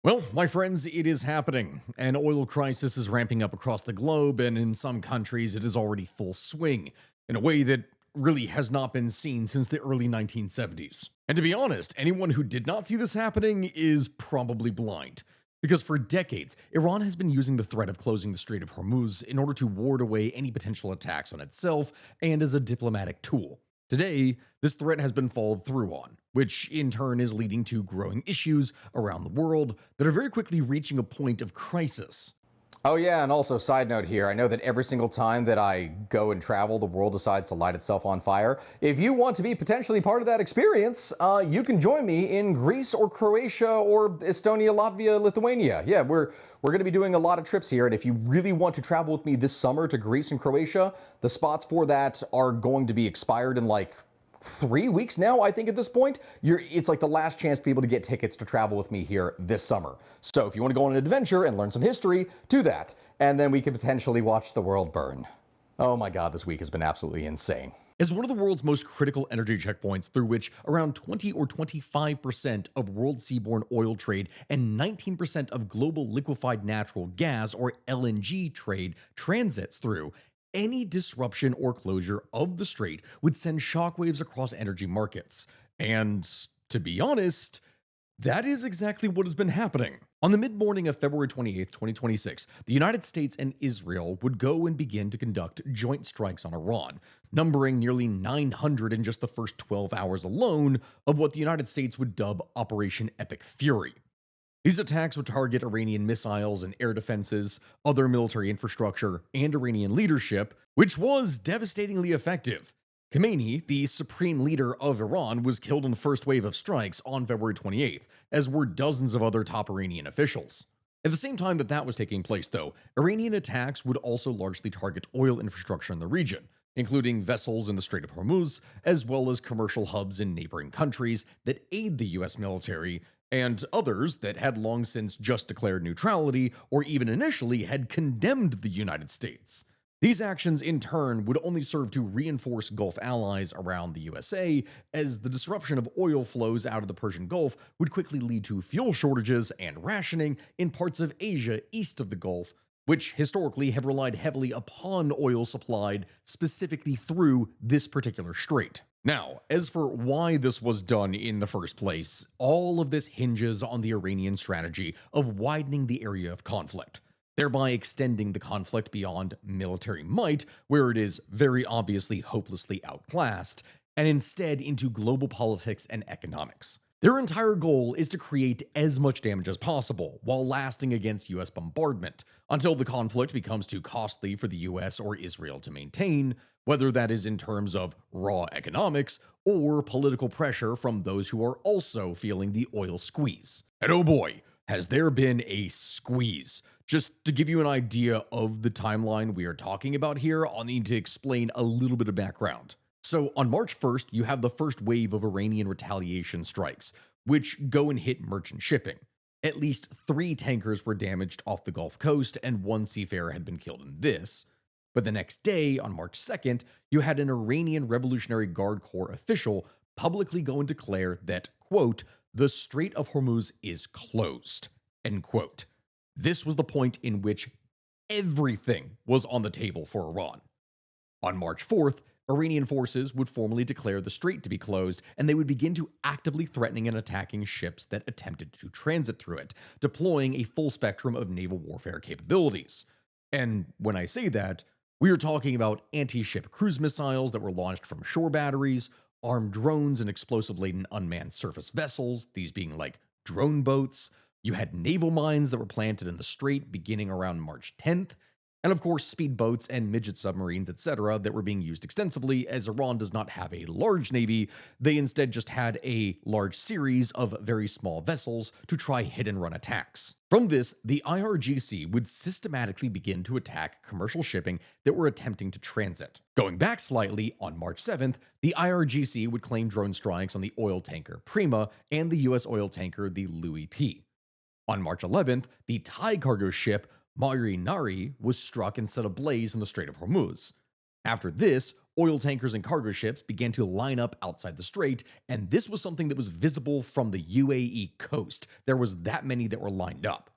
Well, my friends, it is happening. An oil crisis is ramping up across the globe, and in some countries, it is already full swing in a way that really has not been seen since the early 1970s. And to be honest, anyone who did not see this happening is probably blind. Because for decades, Iran has been using the threat of closing the Strait of Hormuz in order to ward away any potential attacks on itself and as a diplomatic tool. Today, this threat has been followed through on, which in turn is leading to growing issues around the world that are very quickly reaching a point of crisis. Oh, yeah, and also, side note here, I know that every single time that I go and travel, the world decides to light itself on fire. If you want to be potentially part of that experience, you can join me in Greece or Croatia or Estonia, Latvia, Lithuania. Yeah, we're going to be doing a lot of trips here, and if you really want to travel with me this summer to Greece and Croatia, the spots for that are going to be expired in like 3 weeks now, I think at this point. It's like the last chance to be able to get tickets to travel with me here this summer. So if you want to go on an adventure and learn some history, do that. And then we can potentially watch the world burn. Oh my God, this week has been absolutely insane. As one of the world's most critical energy checkpoints through which around 20 or 25% of world seaborne oil trade and 19% of global liquefied natural gas or LNG trade transits through, any disruption or closure of the strait would send shockwaves across energy markets. And to be honest, that is exactly what has been happening. On the mid morning of February 28th, 2026, the United States and Israel would go and begin to conduct joint strikes on Iran, numbering nearly 900 in just the first 12 hours alone of what the United States would dub Operation Epic Fury. These attacks would target Iranian missiles and air defenses, other military infrastructure, and Iranian leadership, which was devastatingly effective. Khamenei, the supreme leader of Iran, was killed in the first wave of strikes on February 28th, as were dozens of other top Iranian officials. At the same time that was taking place, though, Iranian attacks would also largely target oil infrastructure in the region, including vessels in the Strait of Hormuz, as well as commercial hubs in neighboring countries that aid the US military, and others that had long since just declared neutrality or even initially had condemned the United States. These actions, in turn, would only serve to reinforce Gulf allies around the USA, as the disruption of oil flows out of the Persian Gulf would quickly lead to fuel shortages and rationing in parts of Asia east of the Gulf, which historically have relied heavily upon oil supplied specifically through this particular strait. Now, as for why this was done in the first place, all of this hinges on the Iranian strategy of widening the area of conflict, thereby extending the conflict beyond military might, where it is very obviously hopelessly outclassed, and instead into global politics and economics. Their entire goal is to create as much damage as possible while lasting against US bombardment until the conflict becomes too costly for the US or Israel to maintain, whether that is in terms of raw economics or political pressure from those who are also feeling the oil squeeze. And oh boy, has there been a squeeze. Just to give you an idea of the timeline we are talking about here, I'll need to explain a little bit of background. So, on March 1st, you have the first wave of Iranian retaliation strikes, which go and hit merchant shipping. At least 3 tankers were damaged off the Gulf Coast, and 1 seafarer had been killed in this. But the next day, on March 2nd, you had an Iranian Revolutionary Guard Corps official publicly go and declare that, quote, the Strait of Hormuz is closed, end quote. This was the point in which everything was on the table for Iran. On March 4th, Iranian forces would formally declare the strait to be closed, and they would begin to actively threatening and attacking ships that attempted to transit through it, deploying a full spectrum of naval warfare capabilities. And when I say that, we are talking about anti ship cruise missiles that were launched from shore batteries, armed drones and explosive laden unmanned surface vessels, these being like drone boats. You had naval mines that were planted in the strait beginning around March 10th, and of course speedboats and midget submarines, etc., that were being used extensively, as Iran does not have a large navy. They instead just had a large series of very small vessels to try hit and run attacks. From this, the IRGC would systematically begin to attack commercial shipping that were attempting to transit. Going back slightly, on March 7th, the IRGC would claim drone strikes on the oil tanker Prima and the US oil tanker the Louis P. On March 11th, the Thai cargo ship Mari Nari was struck and set ablaze in the Strait of Hormuz. After this, oil tankers and cargo ships began to line up outside the strait, and this was something that was visible from the UAE coast. There was that many that were lined up.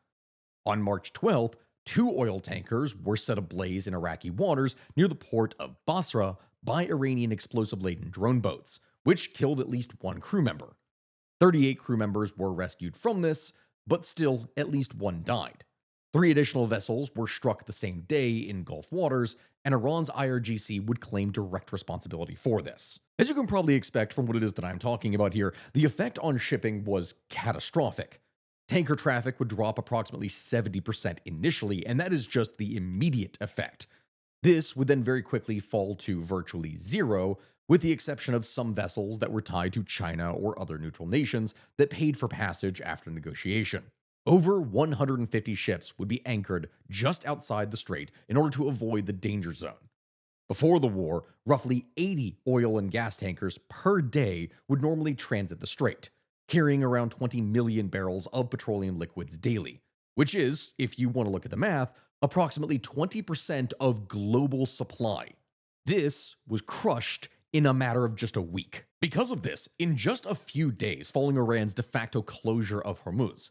On March 12th, two oil tankers were set ablaze in Iraqi waters near the port of Basra by Iranian explosive-laden drone boats, which killed at least one crew member. 38 crew members were rescued from this, but still, at least one died. Three additional vessels were struck the same day in Gulf waters, and Iran's IRGC would claim direct responsibility for this. As you can probably expect from what it is that I'm talking about here, the effect on shipping was catastrophic. Tanker traffic would drop approximately 70% initially, and that is just the immediate effect. This would then very quickly fall to virtually zero, with the exception of some vessels that were tied to China or other neutral nations that paid for passage after negotiation. Over 150 ships would be anchored just outside the strait in order to avoid the danger zone. Before the war, roughly 80 oil and gas tankers per day would normally transit the strait, carrying around 20 million barrels of petroleum liquids daily, which is, if you want to look at the math, approximately 20% of global supply. This was crushed in a matter of just a week. Because of this, in just a few days following Iran's de facto closure of Hormuz,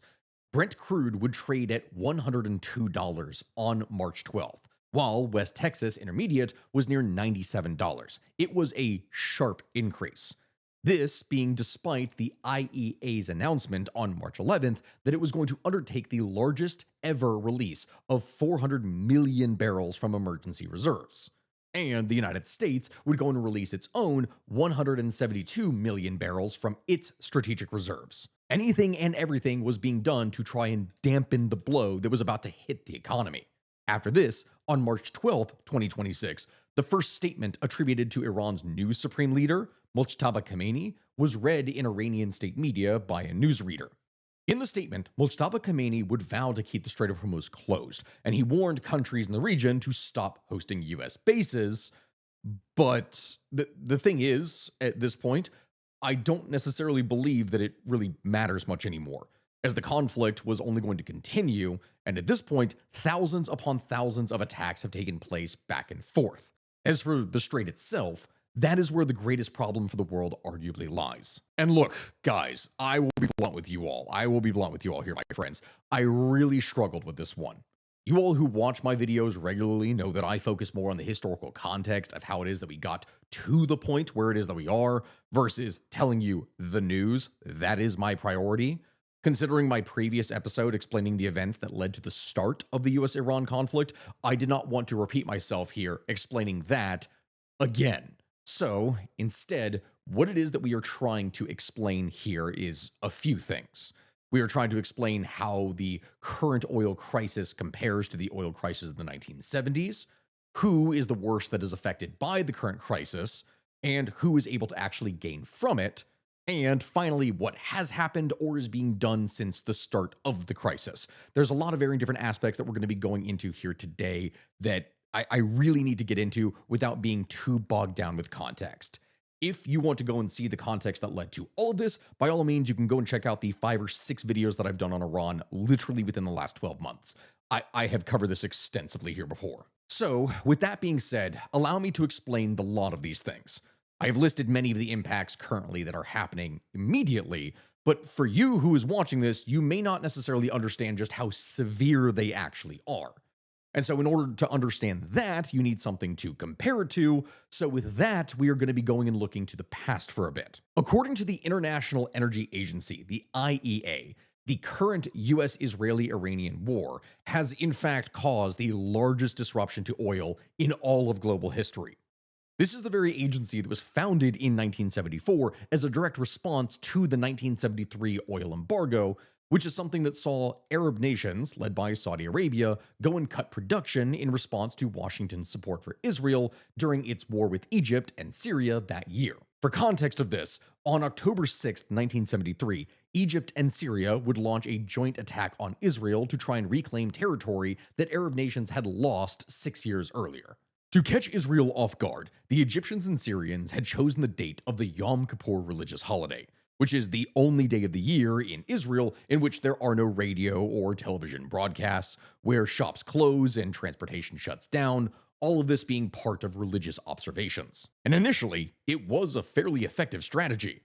Brent crude would trade at $102 on March 12th, while West Texas Intermediate was near $97. It was a sharp increase. This being despite the IEA's announcement on March 11th that it was going to undertake the largest ever release of 400 million barrels from emergency reserves. And the United States would go and release its own 172 million barrels from its strategic reserves. Anything and everything was being done to try and dampen the blow that was about to hit the economy. After this, on March 12th, 2026, the first statement attributed to Iran's new supreme leader, Mojtaba Khamenei, was read in Iranian state media by a newsreader. In the statement, Mojtaba Khamenei would vow to keep the Strait of Hormuz closed, and he warned countries in the region to stop hosting US bases. But the thing is, at this point, I don't necessarily believe that it really matters much anymore, as the conflict was only going to continue, and at this point, thousands upon thousands of attacks have taken place back and forth. As for the strait itself, that is where the greatest problem for the world arguably lies. And look, guys, I will be blunt with you all. I will be blunt with you all here, my friends. I really struggled with this one. You all who watch my videos regularly know that I focus more on the historical context of how it is that we got to the point where it is that we are versus telling you the news. That is my priority. Considering my previous episode explaining the events that led to the start of the US-Iran conflict, I did not want to repeat myself here explaining that again. So, instead, what it is that we are trying to explain here is a few things. We are trying to explain how the current oil crisis compares to the oil crisis of the 1970s, who is the worst that is affected by the current crisis, and who is able to actually gain from it, and finally, what has happened or is being done since the start of the crisis. There's a lot of very different aspects that we're going to be going into here today that I really need to get into without being too bogged down with context. If you want to go and see the context that led to all of this, by all means, you can go and check out the 5 or 6 videos that I've done on Iran literally within the last 12 months. I have covered this extensively here before. So, with that being said, allow me to explain the lot of these things. I have listed many of the impacts currently that are happening immediately, but for you who is watching this, you may not necessarily understand just how severe they actually are. And so, in order to understand that, you need something to compare it to. So, with that, we are going to be going and looking to the past for a bit. According to the International Energy Agency, the IEA, the current US Israeli Iranian war has in fact caused the largest disruption to oil in all of global history. This is the very agency that was founded in 1974 as a direct response to the 1973 oil embargo, which is something that saw Arab nations, led by Saudi Arabia, go and cut production in response to Washington's support for Israel during its war with Egypt and Syria that year. For context of this, on October 6, 1973, Egypt and Syria would launch a joint attack on Israel to try and reclaim territory that Arab nations had lost 6 years earlier. To catch Israel off guard, the Egyptians and Syrians had chosen the date of the Yom Kippur religious holiday, which is the only day of the year in Israel in which there are no radio or television broadcasts, where shops close and transportation shuts down, all of this being part of religious observations. And initially, it was a fairly effective strategy.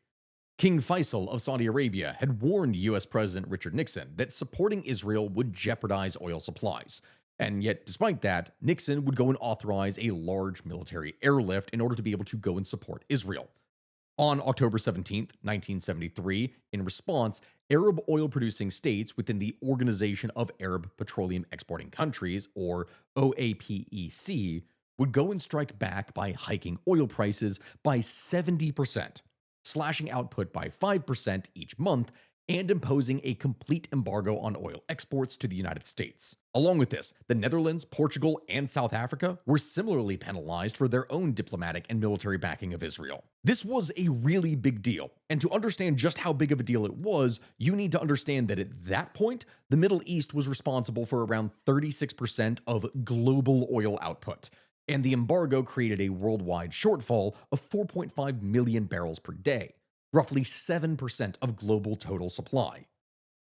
King Faisal of Saudi Arabia had warned US President Richard Nixon that supporting Israel would jeopardize oil supplies. And yet, despite that, Nixon would go and authorize a large military airlift in order to be able to go and support Israel. On October 17, 1973, in response, Arab oil producing states within the Organization of Arab Petroleum Exporting Countries, or OAPEC, would go and strike back by hiking oil prices by 70%, slashing output by 5% each month, and imposing a complete embargo on oil exports to the United States. Along with this, the Netherlands, Portugal, and South Africa were similarly penalized for their own diplomatic and military backing of Israel. This was a really big deal, and to understand just how big of a deal it was, you need to understand that at that point, the Middle East was responsible for around 36% of global oil output, and the embargo created a worldwide shortfall of 4.5 million barrels per day, roughly 7% of global total supply.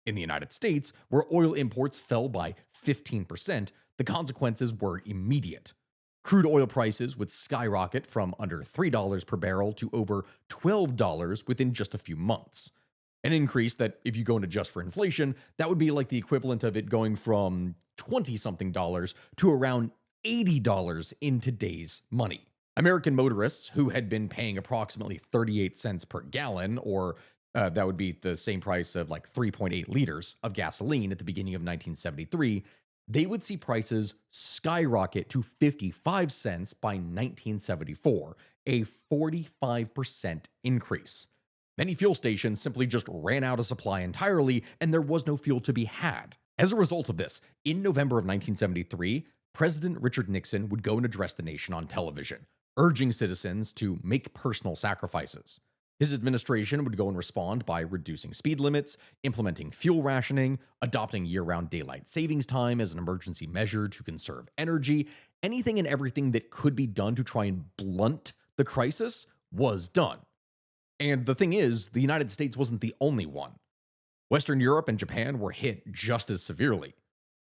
In the United States, where oil imports fell by 15%, the consequences were immediate. Crude oil prices would skyrocket from under $3 per barrel to over $12 within just a few months. An increase that, if you go and adjust for inflation, that would be like the equivalent of it going from 20 something dollars to around $80 in today's money. American motorists who had been paying approximately 38 cents per gallon, or that would be the same price of like 3.8 liters of gasoline at the beginning of 1973, they would see prices skyrocket to 55 cents by 1974, a 45% increase. Many fuel stations simply just ran out of supply entirely, and there was no fuel to be had. As a result of this, in November of 1973, President Richard Nixon would go and address the nation on television, urging citizens to make personal sacrifices. His administration would go and respond by reducing speed limits, implementing fuel rationing, adopting year-round daylight savings time as an emergency measure to conserve energy. Anything and everything that could be done to try and blunt the crisis was done. And the thing is, the United States wasn't the only one. Western Europe and Japan were hit just as severely.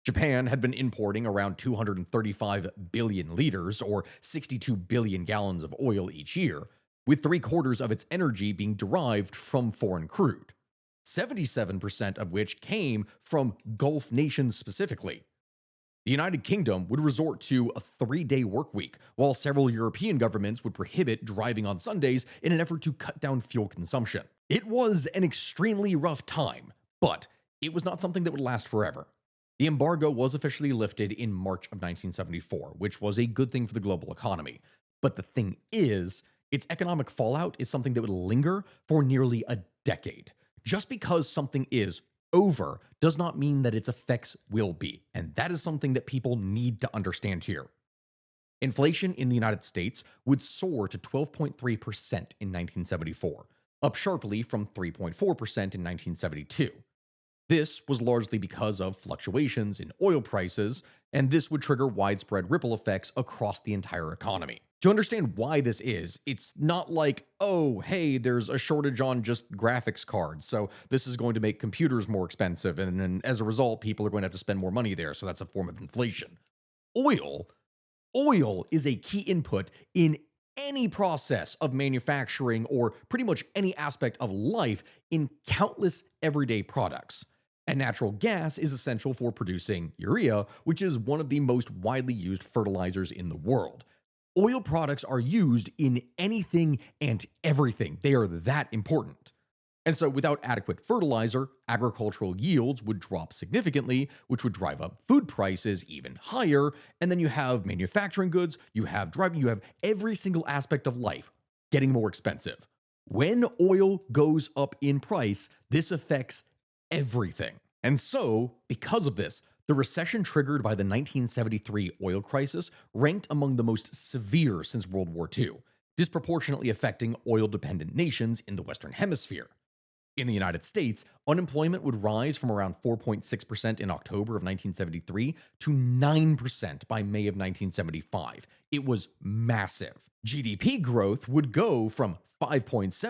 Japan had been importing around 235 billion liters, or 62 billion gallons of oil each year, with 3/4 of its energy being derived from foreign crude, 77% of which came from Gulf nations specifically. The United Kingdom would resort to a 3-day work week, while several European governments would prohibit driving on Sundays in an effort to cut down fuel consumption. It was an extremely rough time, but it was not something that would last forever. The embargo was officially lifted in March of 1974, which was a good thing for the global economy. But the thing is, its economic fallout is something that would linger for nearly a decade. Just because something is over does not mean that its effects will be, and that is something that people need to understand here. Inflation in the United States would soar to 12.3% in 1974, up sharply from 3.4% in 1972. This was largely because of fluctuations in oil prices, and this would trigger widespread ripple effects across the entire economy. To understand why this is, it's not like, oh, hey, there's a shortage on just graphics cards, so this is going to make computers more expensive, and as a result, people are going to have to spend more money there, so that's a form of inflation. Oil, oil is a key input in any process of manufacturing or pretty much any aspect of life in countless everyday products. And natural gas is essential for producing urea, which is one of the most widely used fertilizers in the world. Oil products are used in anything and everything. They are that important. And so, without adequate fertilizer, agricultural yields would drop significantly, which would drive up food prices even higher. And then you have manufacturing goods, you have driving, you have every single aspect of life getting more expensive. When oil goes up in price, this affects everything. And so, because of this, the recession triggered by the 1973 oil crisis ranked among the most severe since World War II, disproportionately affecting oil-dependent nations in the Western Hemisphere. In the United States, unemployment would rise from around 4.6% in October of 1973 to 9% by May of 1975. It was massive. GDP growth would go from 5.7%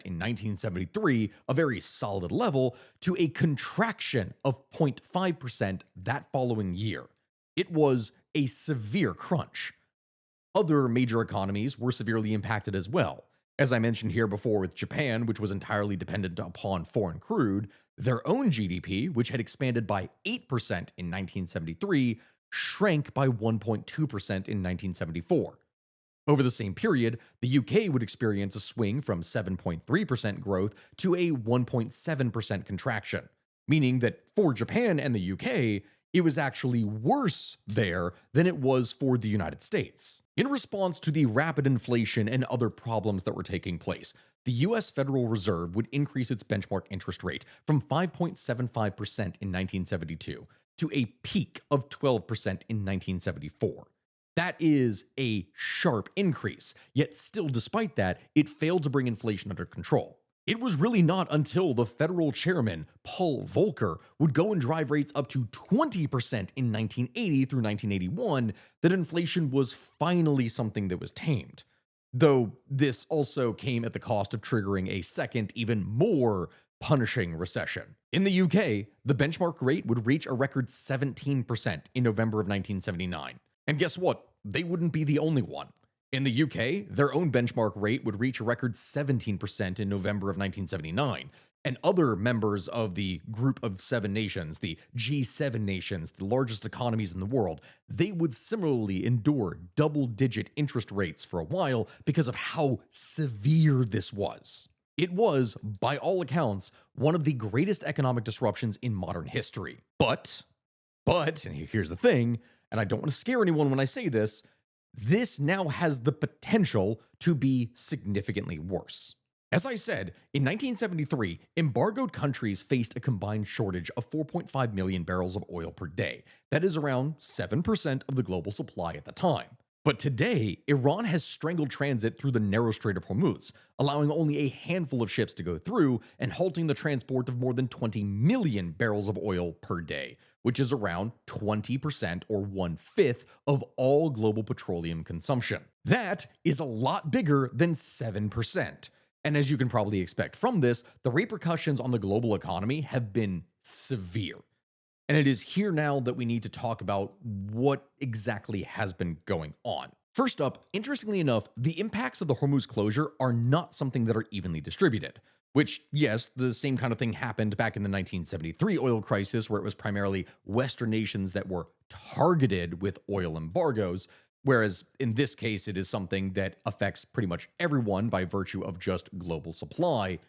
in 1973, a very solid level, to a contraction of 0.5% that following year. It was a severe crunch. Other major economies were severely impacted as well. As I mentioned here before with Japan, which was entirely dependent upon foreign crude, their own GDP, which had expanded by 8% in 1973, shrank by 1.2% in 1974. Over the same period, the UK would experience a swing from 7.3% growth to a 1.7% contraction, meaning that for Japan and the UK, it was actually worse there than it was for the United States. In response to the rapid inflation and other problems that were taking place, the US Federal Reserve would increase its benchmark interest rate from 5.75% in 1972 to a peak of 12% in 1974. That is a sharp increase, yet still despite that, it failed to bring inflation under control. It was really not until the federal chairman, Paul Volcker, would go and drive rates up to 20% in 1980 through 1981 that inflation was finally something that was tamed. Though this also came at the cost of triggering a second, even more punishing recession. In the UK, the benchmark rate would reach a record 17% in November of 1979. And guess what? They wouldn't be the only one. In the UK, their own benchmark rate would reach a record 17% in November of 1979. And other members of the Group of Seven Nations, the G7 nations, the largest economies in the world, they would similarly endure double digit interest rates for a while because of how severe this was. It was, by all accounts, one of the greatest economic disruptions in modern history. And here's the thing, and I don't want to scare anyone when I say this now has the potential to be significantly worse. As I said, in 1973, embargoed countries faced a combined shortage of 4.5 million barrels of oil per day. That is around 7% of the global supply at the time. But today, Iran has strangled transit through the narrow Strait of Hormuz, allowing only a handful of ships to go through and halting the transport of more than 20 million barrels of oil per day, which is around 20% or 1/5 of all global petroleum consumption. That is a lot bigger than 7%. And as you can probably expect from this, the repercussions on the global economy have been severe. And it is here now that we need to talk about what exactly has been going on. First up, interestingly enough, the impacts of the Hormuz closure are not something that are evenly distributed. Which, yes, the same kind of thing happened back in the 1973 oil crisis, where it was primarily Western nations that were targeted with oil embargoes. Whereas in this case, it is something that affects pretty much everyone by virtue of just global supply.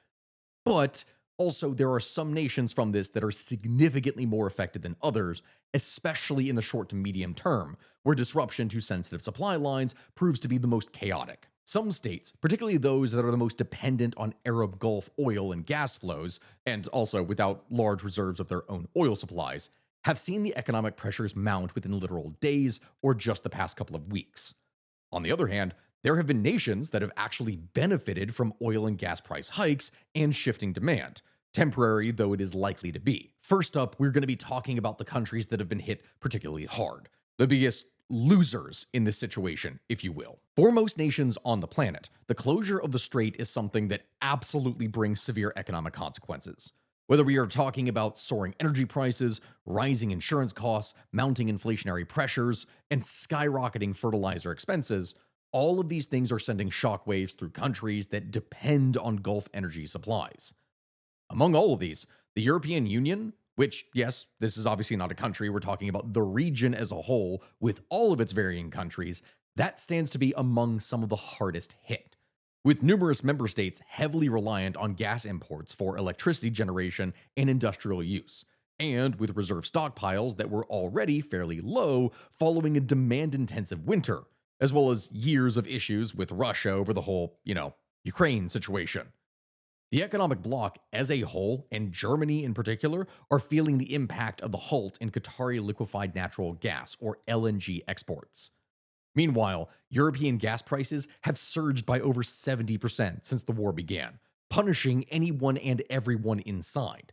But also, there are some nations from this that are significantly more affected than others, especially in the short to medium term, where disruption to sensitive supply lines proves to be the most chaotic. Some states, particularly those that are the most dependent on Arab Gulf oil and gas flows, and also without large reserves of their own oil supplies, have seen the economic pressures mount within literal days or just the past couple of weeks. On the other hand, there have been nations that have actually benefited from oil and gas price hikes and shifting demand, temporary though it is likely to be. First up, we're going to be talking about the countries that have been hit particularly hard, the biggest losers in this situation, if you will. For most nations on the planet, the closure of the strait is something that absolutely brings severe economic consequences. Whether we are talking about soaring energy prices, rising insurance costs, mounting inflationary pressures, and skyrocketing fertilizer expenses, all of these things are sending shockwaves through countries that depend on Gulf energy supplies. Among all of these, the European Union, which, yes, this is obviously not a country, we're talking about the region as a whole with all of its varying countries, that stands to be among some of the hardest hit. With numerous member states heavily reliant on gas imports for electricity generation and industrial use, and with reserve stockpiles that were already fairly low following a demand intensive winter, as well as years of issues with Russia over the whole, Ukraine situation. The economic bloc as a whole, and Germany in particular, are feeling the impact of the halt in Qatari liquefied natural gas, or LNG, exports. Meanwhile, European gas prices have surged by over 70% since the war began, punishing anyone and everyone inside.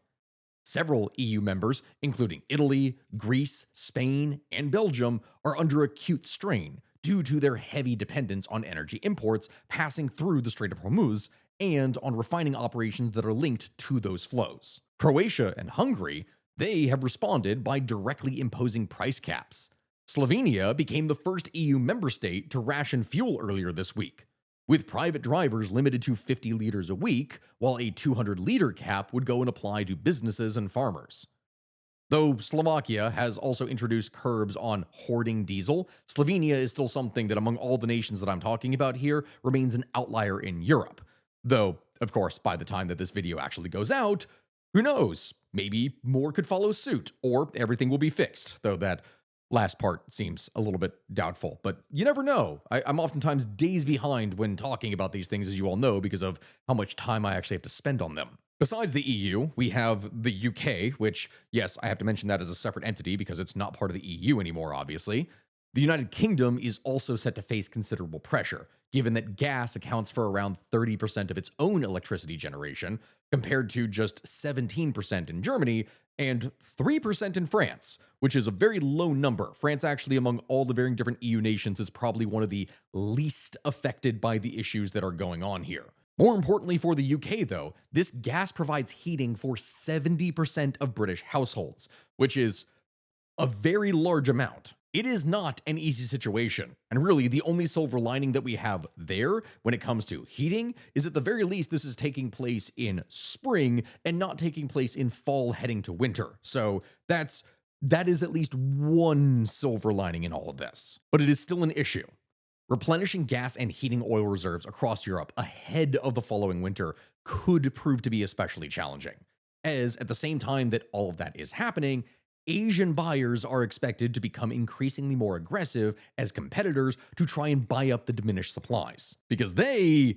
Several EU members, including Italy, Greece, Spain, and Belgium, are under acute strain due to their heavy dependence on energy imports passing through the Strait of Hormuz and on refining operations that are linked to those flows. Croatia and Hungary, they have responded by directly imposing price caps. Slovenia became the first EU member state to ration fuel earlier this week, with private drivers limited to 50 liters a week, while a 200-liter cap would go and apply to businesses and farmers. Though Slovakia has also introduced curbs on hoarding diesel, Slovenia is still something that, among all the nations that I'm talking about here, remains an outlier in Europe. Though, of course, by the time that this video actually goes out, who knows? Maybe more could follow suit, or everything will be fixed, though that last part seems a little bit doubtful. But you never know. I'm oftentimes days behind when talking about these things, as you all know, because of how much time I actually have to spend on them. Besides the EU, we have the UK, which, yes, I have to mention that as a separate entity because it's not part of the EU anymore, obviously. The United Kingdom is also set to face considerable pressure, given that gas accounts for around 30% of its own electricity generation, compared to just 17% in Germany and 3% in France, which is a very low number. France, actually, among all the varying different EU nations, is probably one of the least affected by the issues that are going on here. More importantly for the UK, though, this gas provides heating for 70% of British households, which is a very large amount. It is not an easy situation. And really, the only silver lining that we have there when it comes to heating is at the very least this is taking place in spring and not taking place in fall heading to winter. So that is at least one silver lining in all of this. But it is still an issue. Replenishing gas and heating oil reserves across Europe ahead of the following winter could prove to be especially challenging, as at the same time that all of that is happening, Asian buyers are expected to become increasingly more aggressive as competitors to try and buy up the diminished supplies, because they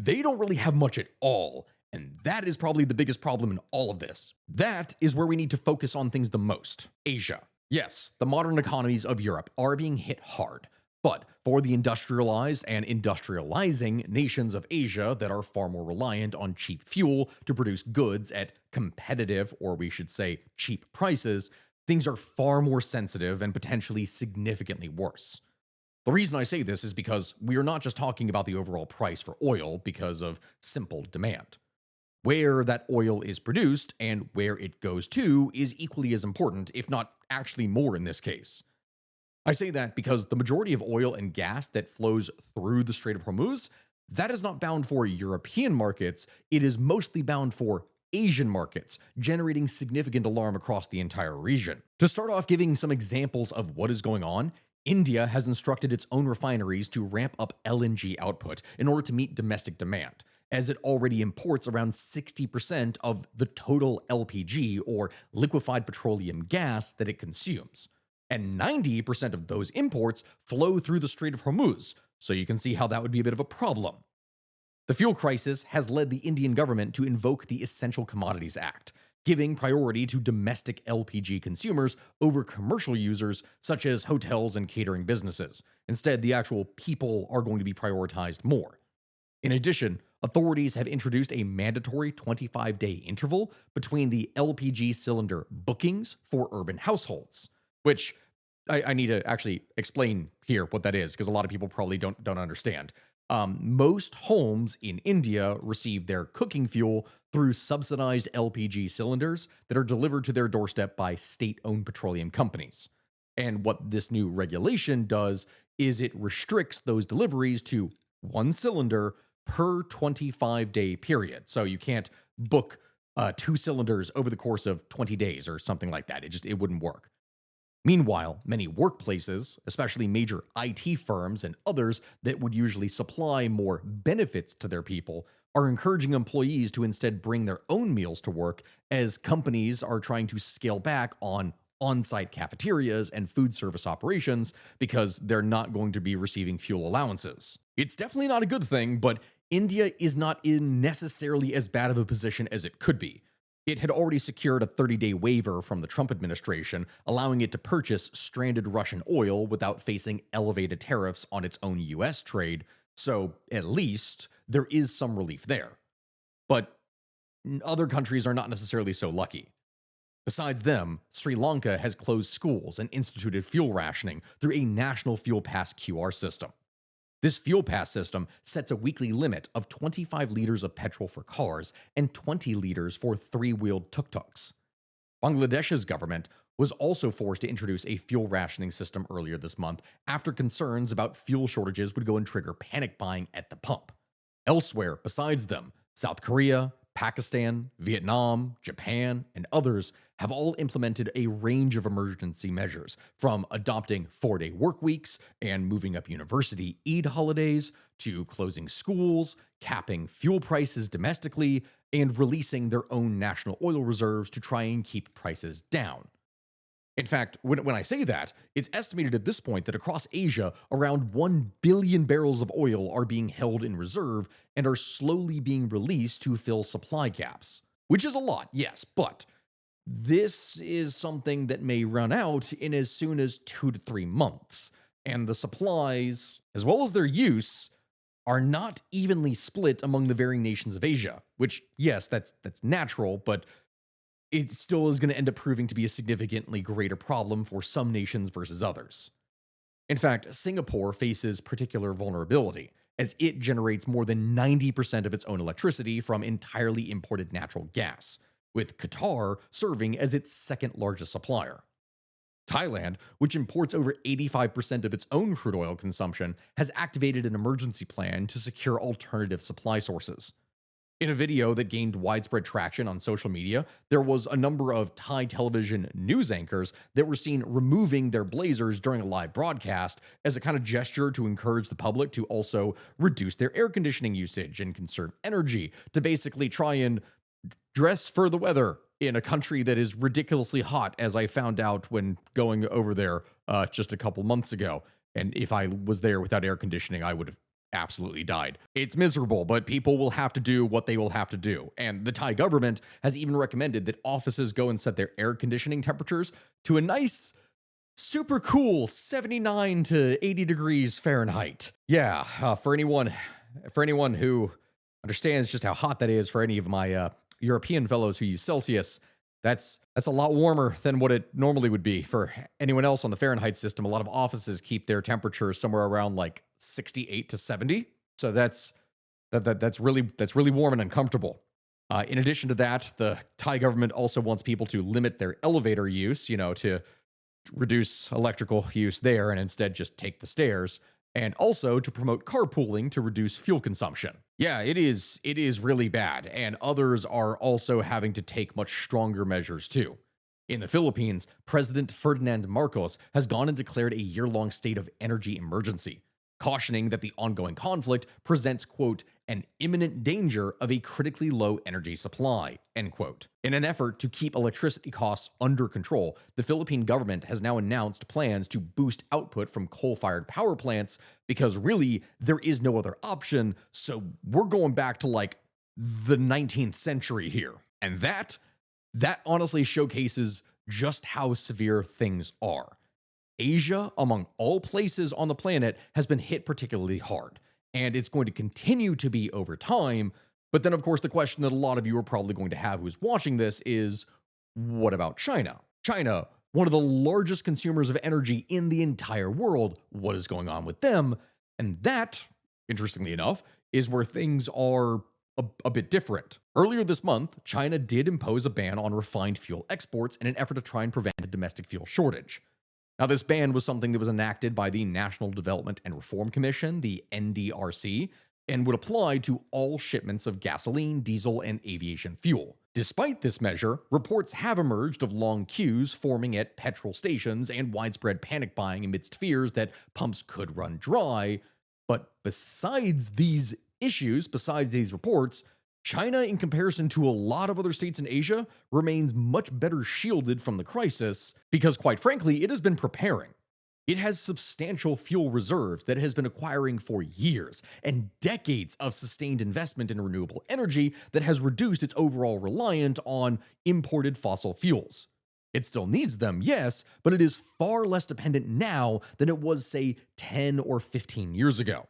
don't really have much at all. And that is probably the biggest problem in all of this. That is where we need to focus on things the most. Asia. Yes, the modern economies of Europe are being hit hard. But for the industrialized and industrializing nations of Asia that are far more reliant on cheap fuel to produce goods at competitive, or we should say cheap prices, things are far more sensitive and potentially significantly worse. The reason I say this is because we are not just talking about the overall price for oil because of simple demand. Where that oil is produced and where it goes to is equally as important, if not actually more in this case. I say that because the majority of oil and gas that flows through the Strait of Hormuz, that is not bound for European markets, it is mostly bound for Asian markets, generating significant alarm across the entire region. To start off giving some examples of what is going on, India has instructed its own refineries to ramp up LNG output in order to meet domestic demand, as it already imports around 60% of the total LPG, or liquefied petroleum gas, that it consumes. And 90% of those imports flow through the Strait of Hormuz, so you can see how that would be a bit of a problem. The fuel crisis has led the Indian government to invoke the Essential Commodities Act, giving priority to domestic LPG consumers over commercial users such as hotels and catering businesses. Instead, the actual people are going to be prioritized more. In addition, authorities have introduced a mandatory 25-day interval between the LPG cylinder bookings for urban households, which I need to actually explain here what that is because a lot of people probably don't understand. Most homes in India receive their cooking fuel through subsidized LPG cylinders that are delivered to their doorstep by state-owned petroleum companies. And what this new regulation does is it restricts those deliveries to one cylinder per 25-day period. So you can't book two cylinders over the course of 20 days or something like that. It wouldn't work. Meanwhile, many workplaces, especially major IT firms and others that would usually supply more benefits to their people, are encouraging employees to instead bring their own meals to work as companies are trying to scale back on site cafeterias and food service operations because they're not going to be receiving fuel allowances. It's definitely not a good thing, but India is not in necessarily as bad of a position as it could be. It had already secured a 30-day waiver from the Trump administration, allowing it to purchase stranded Russian oil without facing elevated tariffs on its own US trade, so at least there is some relief there. But other countries are not necessarily so lucky. Besides them, Sri Lanka has closed schools and instituted fuel rationing through a national fuel pass QR system. This fuel pass system sets a weekly limit of 25 liters of petrol for cars and 20 liters for three-wheeled tuk-tuks. Bangladesh's government was also forced to introduce a fuel rationing system earlier this month after concerns about fuel shortages would go and trigger panic buying at the pump. Elsewhere, besides them, South Korea, Pakistan, Vietnam, Japan, and others have all implemented a range of emergency measures, from adopting 4-day work weeks and moving up university Eid holidays to closing schools, capping fuel prices domestically, and releasing their own national oil reserves to try and keep prices down. In fact, when I say that, it's estimated at this point that across Asia, around 1 billion barrels of oil are being held in reserve and are slowly being released to fill supply gaps. Which is a lot, yes, but this is something that may run out in as soon as 2 to 3 months. And the supplies, as well as their use, are not evenly split among the varying nations of Asia, which, yes, that's natural, but it still is going to end up proving to be a significantly greater problem for some nations versus others. In fact, Singapore faces particular vulnerability, as it generates more than 90% of its own electricity from entirely imported natural gas, with Qatar serving as its second largest supplier. Thailand, which imports over 85% of its own crude oil consumption, has activated an emergency plan to secure alternative supply sources. In a video that gained widespread traction on social media, there was a number of Thai television news anchors that were seen removing their blazers during a live broadcast as a kind of gesture to encourage the public to also reduce their air conditioning usage and conserve energy, to basically try and dress for the weather in a country that is ridiculously hot, as I found out when going over there just a couple months ago. And if I was there without air conditioning, I would have absolutely died. It's miserable, but people will have to do what they will have to do. And the Thai government has even recommended that offices go and set their air conditioning temperatures to a nice, super cool 79 to 80 degrees Fahrenheit. Yeah, for anyone who understands just how hot that is, for any of my European fellows who use Celsius, that's a lot warmer than what it normally would be. For anyone else on the Fahrenheit system, a lot of offices keep their temperatures somewhere around like 68 to 70. So that's really warm and uncomfortable. In addition to that, the Thai government also wants people to limit their elevator use, to reduce electrical use there and instead just take the stairs, and also to promote carpooling to reduce fuel consumption. Yeah, it is really bad, and others are also having to take much stronger measures too. In the Philippines, President Ferdinand Marcos has gone and declared a year-long state of energy emergency, cautioning that the ongoing conflict presents, quote, an imminent danger of a critically low energy supply, end quote. In an effort to keep electricity costs under control, the Philippine government has now announced plans to boost output from coal-fired power plants because really there is no other option, so we're going back to like the 19th century here. And that honestly showcases just how severe things are. Asia, among all places on the planet, has been hit particularly hard, and it's going to continue to be over time. But then, of course, the question that a lot of you are probably going to have who's watching this is, what about China? China, one of the largest consumers of energy in the entire world, what is going on with them? And that, interestingly enough, is where things are a bit different. Earlier this month, China did impose a ban on refined fuel exports in an effort to try and prevent a domestic fuel shortage. Now, this ban was something that was enacted by the National Development and Reform Commission, the NDRC, and would apply to all shipments of gasoline, diesel, and aviation fuel. Despite this measure, reports have emerged of long queues forming at petrol stations and widespread panic buying amidst fears that pumps could run dry. But besides these reports, China, in comparison to a lot of other states in Asia, remains much better shielded from the crisis because, quite frankly, it has been preparing. It has substantial fuel reserves that it has been acquiring for years and decades of sustained investment in renewable energy that has reduced its overall reliance on imported fossil fuels. It still needs them, yes, but it is far less dependent now than it was, say, 10 or 15 years ago.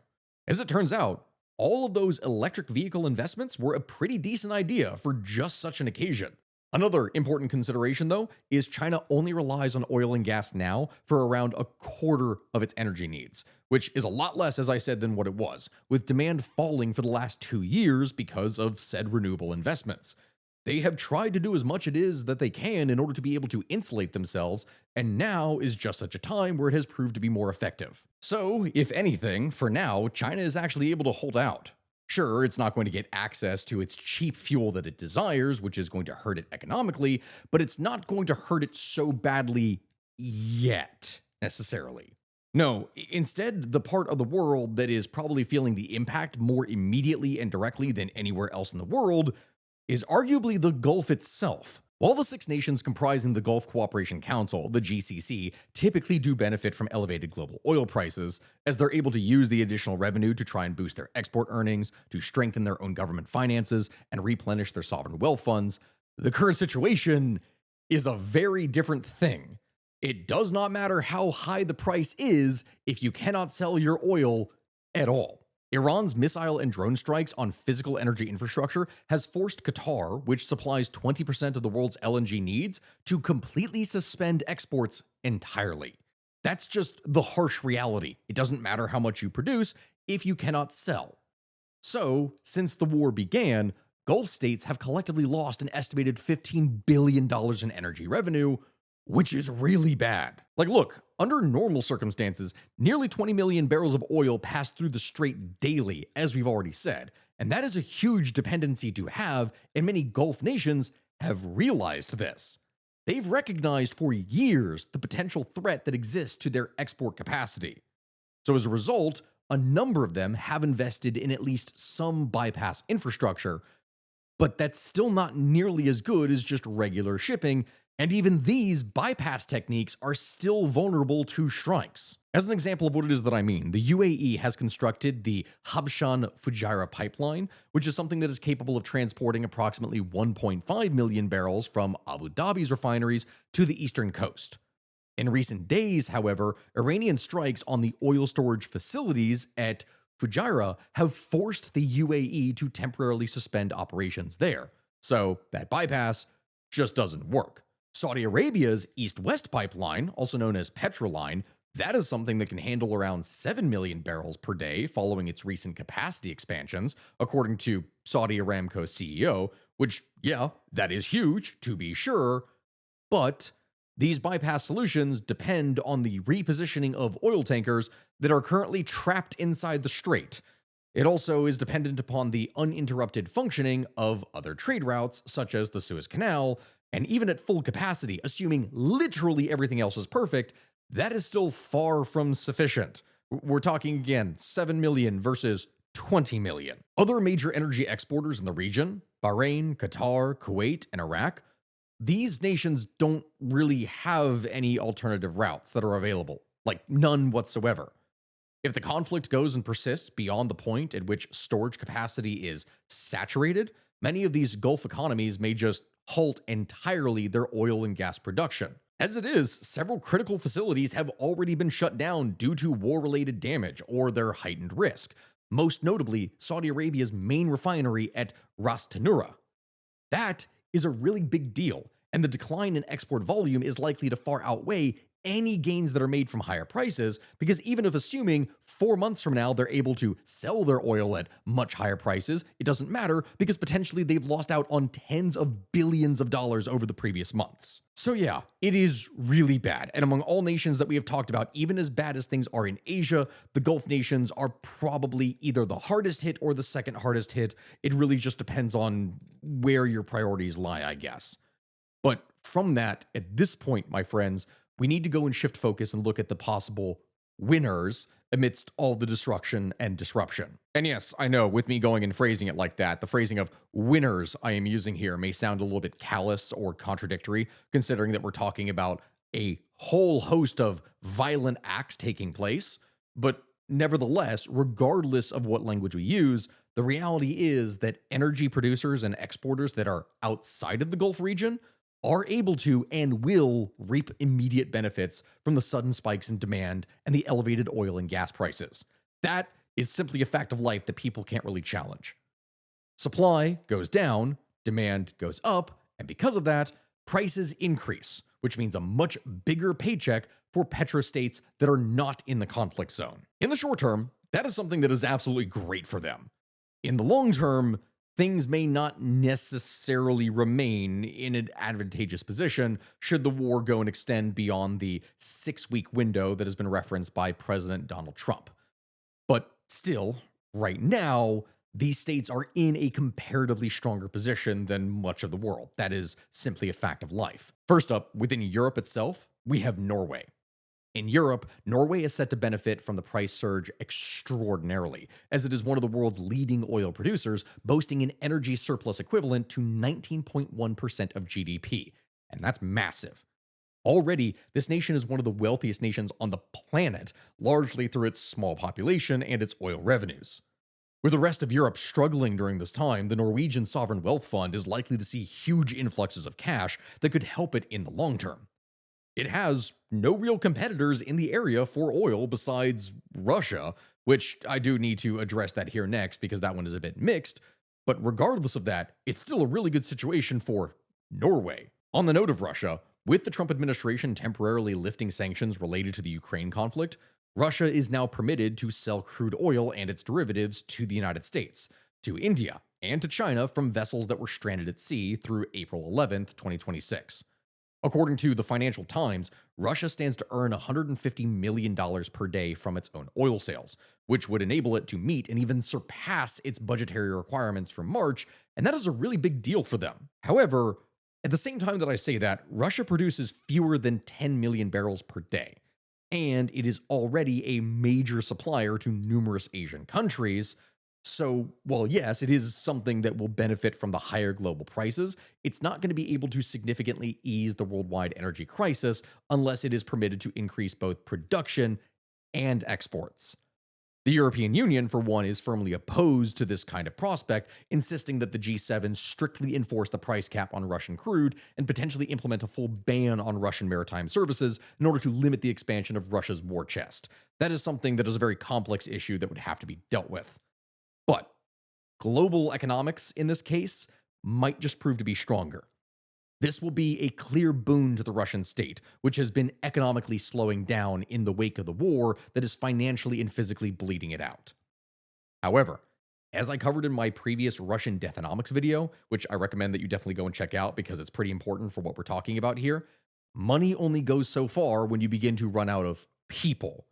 As it turns out, all of those electric vehicle investments were a pretty decent idea for just such an occasion. Another important consideration, though, is China only relies on oil and gas now for around a quarter of its energy needs, which is a lot less, as I said, than what it was, with demand falling for the last 2 years because of said renewable investments. They have tried to do as much it is that they can in order to be able to insulate themselves, and now is just such a time where it has proved to be more effective. So, if anything, for now, China is actually able to hold out. Sure, it's not going to get access to its cheap fuel that it desires, which is going to hurt it economically, but it's not going to hurt it so badly yet, necessarily. No, instead, the part of the world that is probably feeling the impact more immediately and directly than anywhere else in the world is arguably the Gulf itself. While the six nations comprising the Gulf Cooperation Council, the GCC, typically do benefit from elevated global oil prices, as they're able to use the additional revenue to try and boost their export earnings, to strengthen their own government finances, and replenish their sovereign wealth funds, the current situation is a very different thing. It does not matter how high the price is if you cannot sell your oil at all. Iran's missile and drone strikes on physical energy infrastructure has forced Qatar, which supplies 20% of the world's LNG needs, to completely suspend exports entirely. That's just the harsh reality. It doesn't matter how much you produce if you cannot sell. So, since the war began, Gulf states have collectively lost an estimated $15 billion in energy revenue, which is really bad. Like, look, under normal circumstances, nearly 20 million barrels of oil pass through the strait daily, as we've already said, and that is a huge dependency to have, and many Gulf nations have realized this. They've recognized for years the potential threat that exists to their export capacity. So, as a result, a number of them have invested in at least some bypass infrastructure, but that's still not nearly as good as just regular shipping, and even these bypass techniques are still vulnerable to strikes. As an example of what it is that I mean, the UAE has constructed the Habshan Fujairah pipeline, which is something that is capable of transporting approximately 1.5 million barrels from Abu Dhabi's refineries to the eastern coast. In recent days, however, Iranian strikes on the oil storage facilities at Fujairah have forced the UAE to temporarily suspend operations there. So that bypass just doesn't work. Saudi Arabia's East West pipeline, also known as Petroline, that is something that can handle around 7 million barrels per day following its recent capacity expansions, according to Saudi Aramco's CEO, which, yeah, that is huge, to be sure, but these bypass solutions depend on the repositioning of oil tankers that are currently trapped inside the strait. It also is dependent upon the uninterrupted functioning of other trade routes, such as the Suez Canal, and even at full capacity, assuming literally everything else is perfect, that is still far from sufficient. We're talking again 7 million versus 20 million. Other major energy exporters in the region, Bahrain, Qatar, Kuwait, and Iraq, these nations don't really have any alternative routes that are available, like none whatsoever. If the conflict goes and persists beyond the point at which storage capacity is saturated, many of these Gulf economies may just halt entirely their oil and gas production. As it is, several critical facilities have already been shut down due to war related damage or their heightened risk, most notably Saudi Arabia's main refinery at Ras Tanura. That is a really big deal, and the decline in export volume is likely to far outweigh any gains that are made from higher prices, because even if assuming 4 months from now they're able to sell their oil at much higher prices, it doesn't matter because potentially they've lost out on tens of billions of dollars over the previous months. So yeah, it is really bad. And among all nations that we have talked about, even as bad as things are in Asia, the Gulf nations are probably either the hardest hit or the second hardest hit. It really just depends on where your priorities lie, I guess. But from that, at this point, my friends, we need to go and shift focus and look at the possible winners amidst all the destruction and disruption. And yes, I know with me going and phrasing it like that, the phrasing of winners I am using here may sound a little bit callous or contradictory, considering that we're talking about a whole host of violent acts taking place. But nevertheless, regardless of what language we use, the reality is that energy producers and exporters that are outside of the Gulf region are able to and will reap immediate benefits from the sudden spikes in demand and the elevated oil and gas prices. That is simply a fact of life that people can't really challenge. Supply goes down, demand goes up, and because of that, prices increase, which means a much bigger paycheck for petrostates that are not in the conflict zone. In the short term, that is something that is absolutely great for them. In the long term, things may not necessarily remain in an advantageous position should the war go and extend beyond the 6 week window that has been referenced by President Donald Trump. But still, right now, these states are in a comparatively stronger position than much of the world. That is simply a fact of life. First up, within Europe itself, we have Norway. In Europe, Norway is set to benefit from the price surge extraordinarily, as it is one of the world's leading oil producers, boasting an energy surplus equivalent to 19.1% of GDP. And that's massive. Already, this nation is one of the wealthiest nations on the planet, largely through its small population and its oil revenues. With the rest of Europe struggling during this time, the Norwegian Sovereign Wealth Fund is likely to see huge influxes of cash that could help it in the long term. It has no real competitors in the area for oil besides Russia, which I do need to address that here next because that one is a bit mixed. But regardless of that, it's still a really good situation for Norway. On the note of Russia, with the Trump administration temporarily lifting sanctions related to the Ukraine conflict, Russia is now permitted to sell crude oil and its derivatives to the United States, to India, and to China from vessels that were stranded at sea through April 11th, 2026. According to the Financial Times, Russia stands to earn $150 million per day from its own oil sales, which would enable it to meet and even surpass its budgetary requirements for March, and that is a really big deal for them. However, at the same time that I say that, Russia produces fewer than 10 million barrels per day, and it is already a major supplier to numerous Asian countries. So, while yes, it is something that will benefit from the higher global prices, it's not going to be able to significantly ease the worldwide energy crisis unless it is permitted to increase both production and exports. The European Union, for one, is firmly opposed to this kind of prospect, insisting that the G7 strictly enforce the price cap on Russian crude and potentially implement a full ban on Russian maritime services in order to limit the expansion of Russia's war chest. That is something that is a very complex issue that would have to be dealt with. But global economics in this case might just prove to be stronger. This will be a clear boon to the Russian state, which has been economically slowing down in the wake of the war that is financially and physically bleeding it out. However, as I covered in my previous Russian deathnomics video, which I recommend that you definitely go and check out because it's pretty important for what we're talking about here, money only goes so far when you begin to run out of people.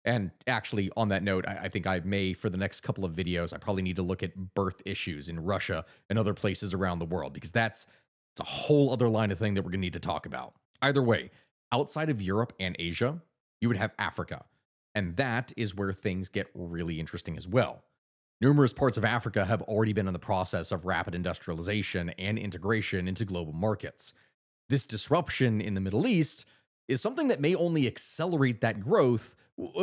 And actually, on that note, I think I may, for the next couple of videos, I probably need to look at birth issues in Russia and other places around the world because it's a whole other line of thing that we're going to need to talk about. Either way, outside of Europe and Asia, you would have Africa. And that is where things get really interesting as well. Numerous parts of Africa have already been in the process of rapid industrialization and integration into global markets. This disruption in the Middle East is something that may only accelerate that growth,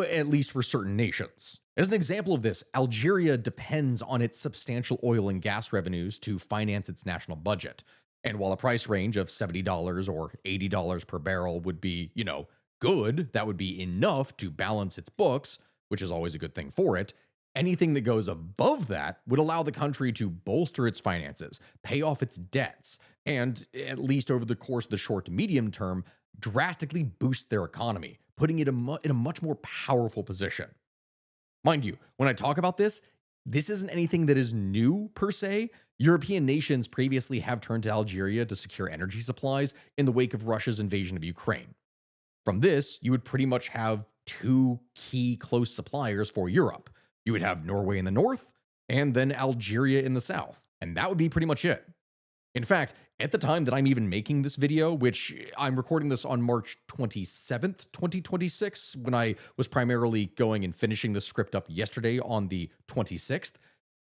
at least for certain nations. As an example of this, Algeria depends on its substantial oil and gas revenues to finance its national budget. And while a price range of $70 or $80 per barrel would be, good, that would be enough to balance its books, which is always a good thing for it. Anything that goes above that would allow the country to bolster its finances, pay off its debts, and, at least over the course of the short to medium term, drastically boost their economy, putting it in a much more powerful position. Mind you, when I talk about this isn't anything that is new per se. European nations previously have turned to Algeria to secure energy supplies in the wake of Russia's invasion of Ukraine. From this, you would pretty much have two key close suppliers for Europe. You would have Norway in the north and then Algeria in the south, and that would be pretty much it. In fact, at the time that I'm even making this video, which I'm recording this on March 27th, 2026, when I was primarily going and finishing the script up yesterday on the 26th,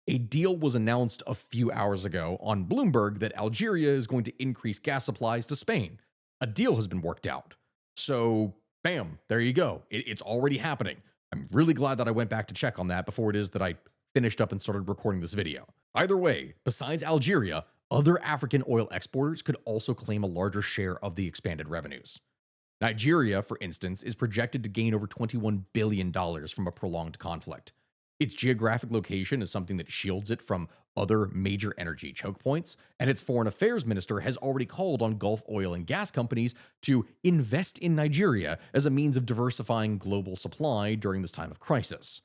a deal was announced a few hours ago on Bloomberg that Algeria is going to increase gas supplies to Spain. A deal has been worked out. So, bam, there you go. It's already happening. I'm really glad that I went back to check on that before it is that I finished up and started recording this video. Either way, besides Algeria, other African oil exporters could also claim a larger share of the expanded revenues. Nigeria, for instance, is projected to gain over $21 billion from a prolonged conflict. Its geographic location is something that shields it from other major energy choke points, and its foreign affairs minister has already called on Gulf oil and gas companies to invest in Nigeria as a means of diversifying global supply during this time of crisis.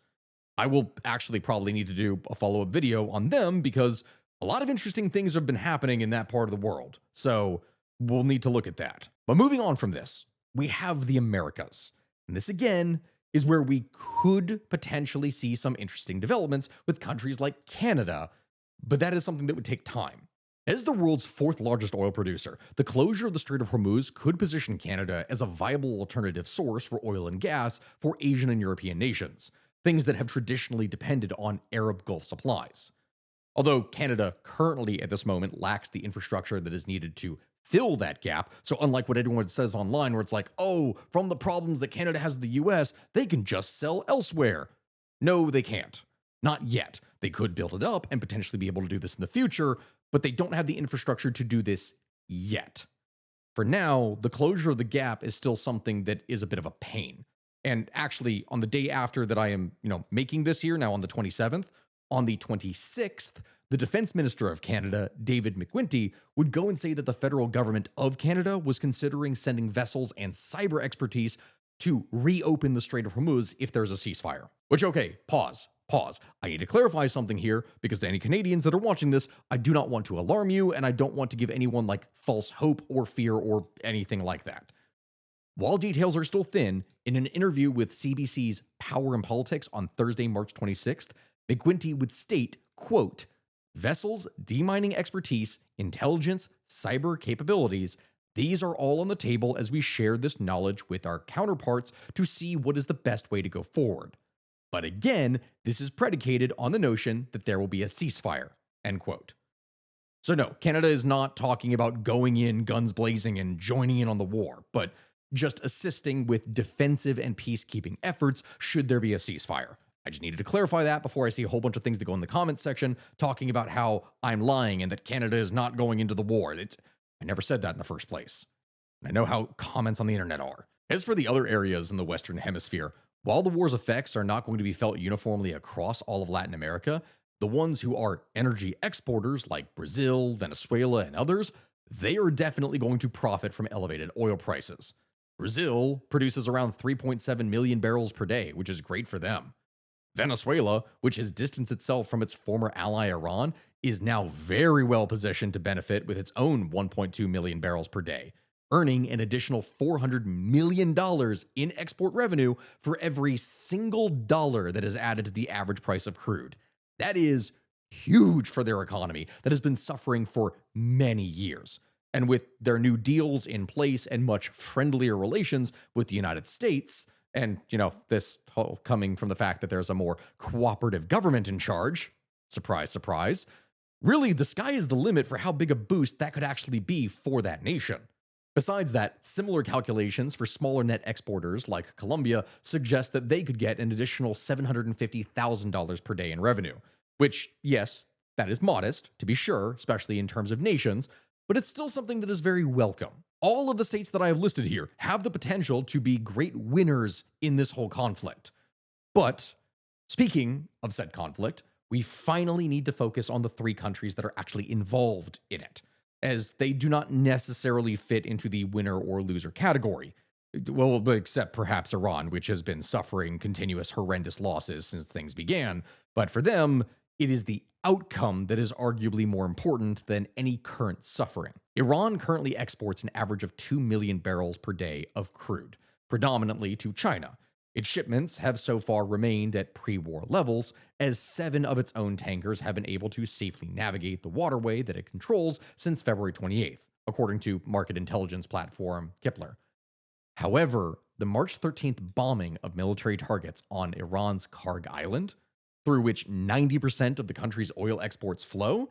I will actually probably need to do a follow-up video on them because A lot of interesting things have been happening in that part of the world, so we'll need to look at that. But moving on from this, we have the Americas. And this again is where we could potentially see some interesting developments with countries like Canada, but that is something that would take time. As the world's fourth largest oil producer, the closure of the Strait of Hormuz could position Canada as a viable alternative source for oil and gas for Asian and European nations, things that have traditionally depended on Arab Gulf supplies. Although Canada currently at this moment lacks the infrastructure that is needed to fill that gap, so unlike what everyone says online, where it's like, oh, from the problems that Canada has with the US, they can just sell elsewhere. No, they can't. Not yet. They could build it up and potentially be able to do this in the future, but they don't have the infrastructure to do this yet. For now, the closure of the gap is still something that is a bit of a pain. And actually, on the day after that I am, making this here, now on the 27th, on the 26th, the defense minister of Canada, David McGuinty, would go and say that the federal government of Canada was considering sending vessels and cyber expertise to reopen the Strait of Hormuz if there's a ceasefire. Which, okay, pause. I need to clarify something here because to any Canadians that are watching this, I do not want to alarm you and I don't want to give anyone like false hope or fear or anything like that. While details are still thin, in an interview with CBC's Power and Politics on Thursday, March 26th, McGuinty would state, quote, vessels, demining expertise, intelligence, cyber capabilities, these are all on the table as we share this knowledge with our counterparts to see what is the best way to go forward. But again, this is predicated on the notion that there will be a ceasefire, end quote. So no, Canada is not talking about going in guns blazing and joining in on the war, but just assisting with defensive and peacekeeping efforts should there be a ceasefire. I just needed to clarify that before I see a whole bunch of things that go in the comments section talking about how I'm lying and that Canada is not going into the war. I never said that in the first place. And I know how comments on the internet are. As for the other areas in the Western Hemisphere, while the war's effects are not going to be felt uniformly across all of Latin America, the ones who are energy exporters like Brazil, Venezuela, and others, they are definitely going to profit from elevated oil prices. Brazil produces around 3.7 million barrels per day, which is great for them. Venezuela, which has distanced itself from its former ally Iran, is now very well positioned to benefit with its own 1.2 million barrels per day, earning an additional $400 million in export revenue for every single dollar that is added to the average price of crude. That is huge for their economy that has been suffering for many years. And with their new deals in place and much friendlier relations with the United States, and, this whole coming from the fact that there's a more cooperative government in charge, surprise, surprise, really the sky is the limit for how big a boost that could actually be for that nation. Besides that, similar calculations for smaller net exporters like Colombia suggest that they could get an additional $750,000 per day in revenue, which, yes, that is modest, to be sure, especially in terms of nations, but it's still something that is very welcome. All of the states that I have listed here have the potential to be great winners in this whole conflict. But speaking of said conflict, we finally need to focus on the three countries that are actually involved in it, as they do not necessarily fit into the winner or loser category. Well, except perhaps Iran, which has been suffering continuous horrendous losses since things began. But for them, it is the outcome that is arguably more important than any current suffering. Iran currently exports an average of 2 million barrels per day of crude, predominantly to China. Its shipments have so far remained at pre-war levels, as 7 of its own tankers have been able to safely navigate the waterway that it controls since February 28th, according to market intelligence platform Kepler. However, the March 13th bombing of military targets on Iran's Karg Island, through which 90% of the country's oil exports flow,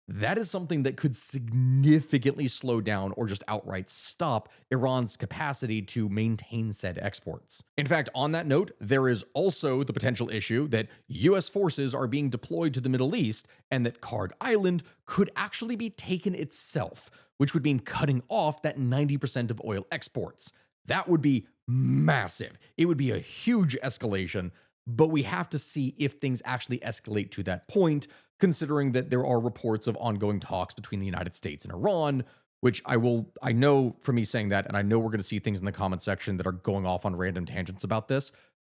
that is something that could significantly slow down or just outright stop Iran's capacity to maintain said exports. In fact, on that note, there is also the potential issue that US forces are being deployed to the Middle East and that Karg Island could actually be taken itself, which would mean cutting off that 90% of oil exports. That would be massive. It would be a huge escalation, but we have to see if things actually escalate to that point, considering that there are reports of ongoing talks between the United States and Iran, which I know from me saying that, and I know we're going to see things in the comment section that are going off on random tangents about this,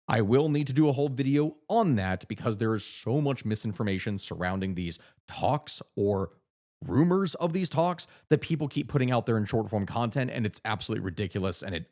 I will need to do a whole video on that because there is so much misinformation surrounding these talks or rumors of these talks that people keep putting out there in short form content, and it's absolutely ridiculous and it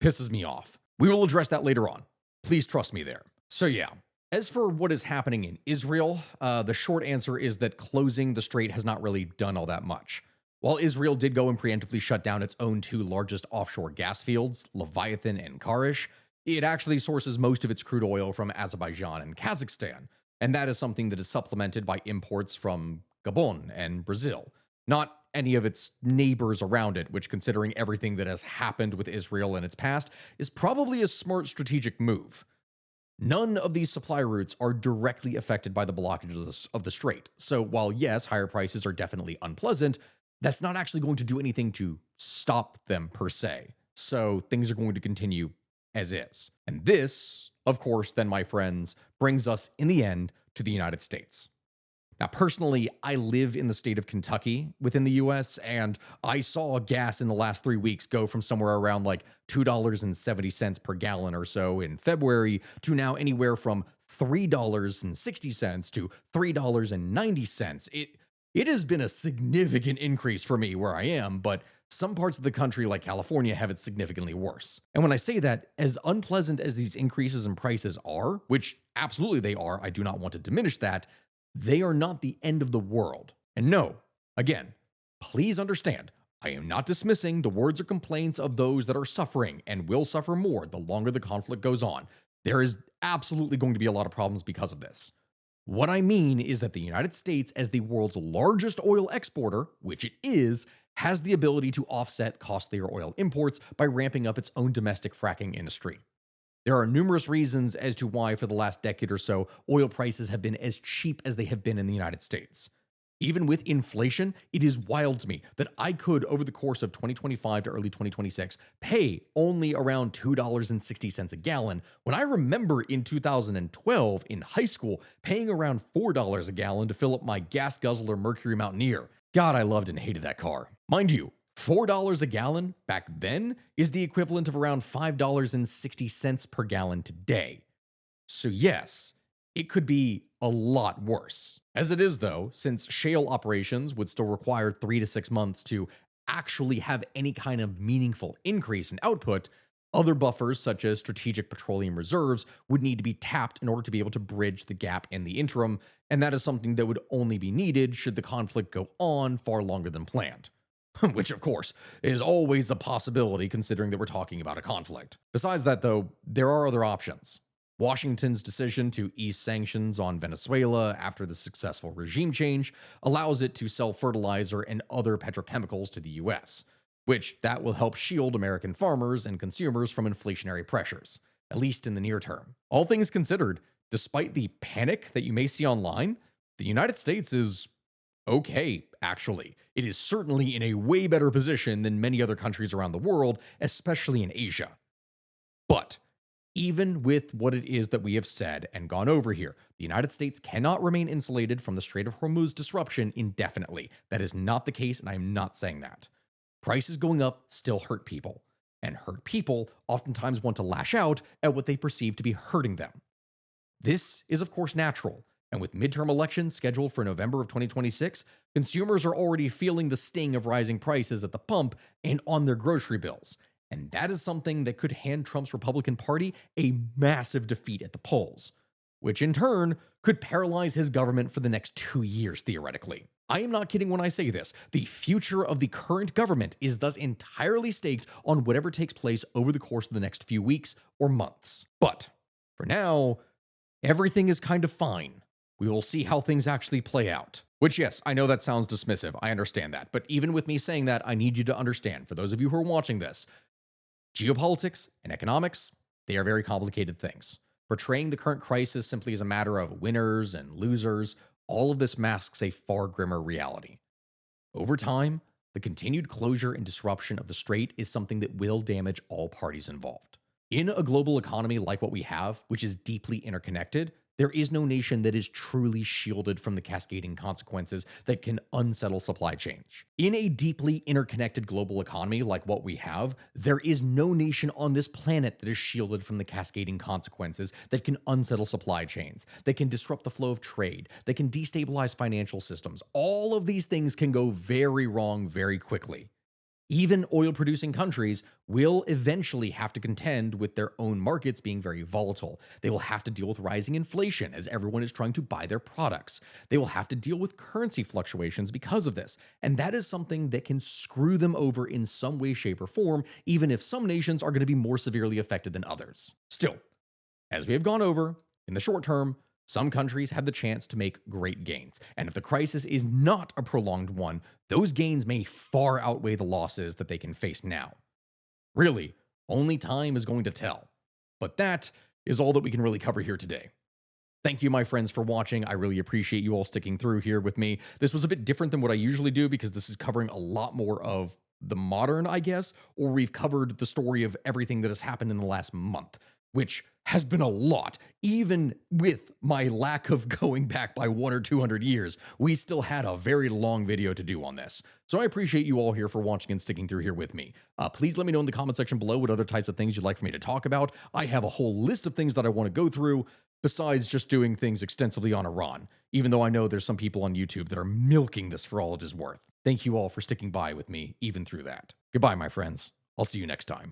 pisses me off. We will address that later on. Please trust me there. So, yeah. As for what is happening in Israel, the short answer is that closing the strait has not really done all that much. While Israel did go and preemptively shut down its own two largest offshore gas fields, Leviathan and Karish, it actually sources most of its crude oil from Azerbaijan and Kazakhstan, and that is something that is supplemented by imports from Gabon and Brazil, not any of its neighbors around it, which, considering everything that has happened with Israel in its past, is probably a smart strategic move. None of these supply routes are directly affected by the blockage of the strait. So while yes, higher prices are definitely unpleasant, that's not actually going to do anything to stop them per se. So things are going to continue as is. And this, of course, then, my friends, brings us in the end to the United States. Now, personally, I live in the state of Kentucky within the US, and I saw gas in the last 3 weeks go from somewhere around like $2.70 per gallon or so in February to now anywhere from $3.60 to $3.90. It has been a significant increase for me where I am, but some parts of the country, like California, have it significantly worse. And when I say that, as unpleasant as these increases in prices are, which absolutely they are, I do not want to diminish that, they are not the end of the world. And no, again, please understand, I am not dismissing the words or complaints of those that are suffering and will suffer more the longer the conflict goes on. There is absolutely going to be a lot of problems because of this. What I mean is that the United States, as the world's largest oil exporter, which it is, has the ability to offset costlier oil imports by ramping up its own domestic fracking industry. There are numerous reasons as to why, for the last decade or so, oil prices have been as cheap as they have been in the United States. Even with inflation, it is wild to me that I could, over the course of 2025 to early 2026, pay only around $2.60 a gallon, when I remember in 2012 in high school paying around $4 a gallon to fill up my gas guzzler Mercury Mountaineer. God, I loved and hated that car. Mind you, $4 a gallon back then is the equivalent of around $5.60 per gallon today. So, yes, it could be a lot worse. As it is, though, since shale operations would still require 3 to 6 months to actually have any kind of meaningful increase in output, other buffers, such as strategic petroleum reserves, would need to be tapped in order to be able to bridge the gap in the interim, and that is something that would only be needed should the conflict go on far longer than planned. Which, of course, is always a possibility considering that we're talking about a conflict. Besides that, though, there are other options. Washington's decision to ease sanctions on Venezuela after the successful regime change allows it to sell fertilizer and other petrochemicals to the US, which that will help shield American farmers and consumers from inflationary pressures, at least in the near term. All things considered, despite the panic that you may see online, the United States is okay, actually. It is certainly in a way better position than many other countries around the world, especially in Asia. But even with what it is that we have said and gone over here, the United States cannot remain insulated from the Strait of Hormuz disruption indefinitely. That is not the case, and I am not saying that. Prices going up still hurt people, and hurt people oftentimes want to lash out at what they perceive to be hurting them. This is, of course, natural, and with midterm elections scheduled for November of 2026, consumers are already feeling the sting of rising prices at the pump and on their grocery bills. And that is something that could hand Trump's Republican Party a massive defeat at the polls, which in turn could paralyze his government for the next 2 years, theoretically. I am not kidding when I say this. The future of the current government is thus entirely staked on whatever takes place over the course of the next few weeks or months. But for now, everything is kind of fine. We will see how things actually play out. Which, yes, I know that sounds dismissive. I understand that. But even with me saying that, I need you to understand, for those of you who are watching this, geopolitics and economics, they are very complicated things. Portraying the current crisis simply as a matter of winners and losers, all of this masks a far grimmer reality. Over time, the continued closure and disruption of the strait is something that will damage all parties involved. In a global economy like what we have, which is deeply interconnected, There is no nation that is truly shielded from the cascading consequences that can unsettle supply chains. In a deeply interconnected global economy like what we have, there is no nation on this planet that is shielded from the cascading consequences that can unsettle supply chains, that can disrupt the flow of trade, that can destabilize financial systems. All of these things can go very wrong very quickly. Even oil producing countries will eventually have to contend with their own markets being very volatile. They will have to deal with rising inflation as everyone is trying to buy their products. They will have to deal with currency fluctuations because of this. And that is something that can screw them over in some way, shape, or form, even if some nations are going to be more severely affected than others. Still, as we have gone over, in the short term, some countries have the chance to make great gains. And if the crisis is not a prolonged one, those gains may far outweigh the losses that they can face now. Really, only time is going to tell. But that is all that we can really cover here today. Thank you, my friends, for watching. I really appreciate you all sticking through here with me. This was a bit different than what I usually do because this is covering a lot more of the modern, I guess, or we've covered the story of everything that has happened in the last month, which has been a lot. Even with my lack of going back by 100 or 200 years, we still had a very long video to do on this. So I appreciate you all here for watching and sticking through here with me. Please let me know in the comment section below what other types of things you'd like for me to talk about. I have a whole list of things that I want to go through, besides just doing things extensively on Iran, even though I know there's some people on YouTube that are milking this for all it is worth. Thank you all for sticking by with me, even through that. Goodbye, my friends. I'll see you next time.